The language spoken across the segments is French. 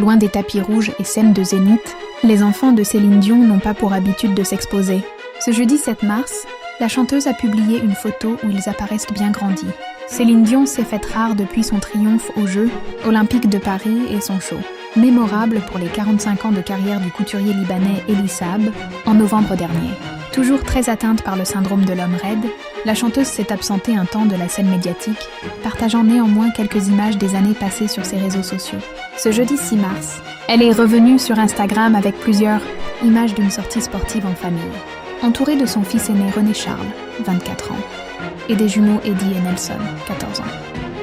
Loin des tapis rouges et scènes de zénith, les enfants de Céline Dion n'ont pas pour habitude de s'exposer. Ce jeudi 7 mars, la chanteuse a publié une photo où ils apparaissent bien grandis. Céline Dion s'est faite rare depuis son triomphe aux Jeux Olympiques de Paris et son show, mémorable pour les 45 ans de carrière du couturier libanais Elie Saab, en novembre dernier. Toujours très atteinte par le syndrome de l'homme raide, la chanteuse s'est absentée un temps de la scène médiatique, partageant néanmoins quelques images des années passées sur ses réseaux sociaux. Ce jeudi 6 mars, elle est revenue sur Instagram avec plusieurs images d'une sortie sportive en famille, entourée de son fils aîné René Charles, 24 ans, et des jumeaux Eddie et Nelson, 14 ans.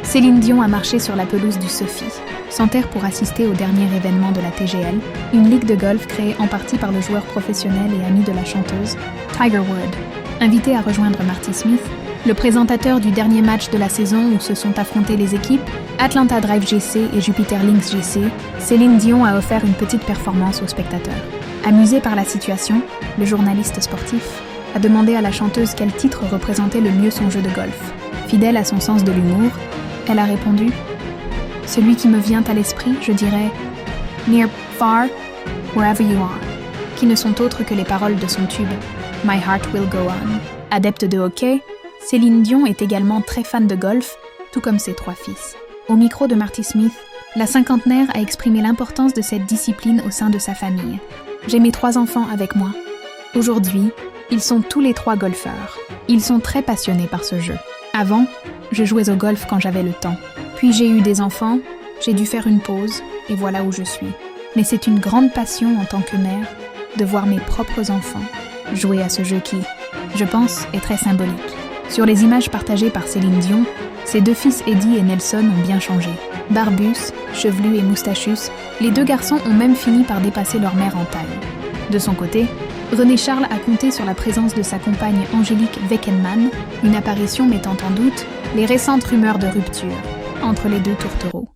Céline Dion a marché sur la pelouse du Sophie, Santerre pour assister au dernier événement de la TGL, une ligue de golf créée en partie par le joueur professionnel et ami de la chanteuse, Tiger Woods. Invité à rejoindre Marty Smith, le présentateur du dernier match de la saison où se sont affrontées les équipes, Atlanta Drive GC et Jupiter Links GC, Céline Dion a offert une petite performance aux spectateurs. Amusé par la situation, le journaliste sportif a demandé à la chanteuse quel titre représentait le mieux son jeu de golf. Fidèle à son sens de l'humour, elle a répondu « Celui qui me vient à l'esprit, je dirais « Near, far, wherever you are », qui ne sont autres que les paroles de son tube « My heart will go on ». Adepte de hockey, Céline Dion est également très fan de golf, tout comme ses 3 fils. Au micro de Marty Smith, la cinquantenaire a exprimé l'importance de cette discipline au sein de sa famille. « J'ai mes 3 enfants avec moi. Aujourd'hui, ils sont tous les 3 golfeurs. Ils sont très passionnés par ce jeu. Avant, je jouais au golf quand j'avais le temps. Puis j'ai eu des enfants, j'ai dû faire une pause, et voilà où je suis. Mais c'est une grande passion en tant que mère de voir mes propres enfants jouer à ce jeu qui, je pense, est très symbolique. » Sur les images partagées par Céline Dion, ses 2 fils Eddie et Nelson ont bien changé. Barbus, chevelus et moustachus, les 2 garçons ont même fini par dépasser leur mère en taille. De son côté, René Charles a compté sur la présence de sa compagne Angélique Weckenmann, une apparition mettant en doute les récentes rumeurs de rupture entre les 2 tourtereaux.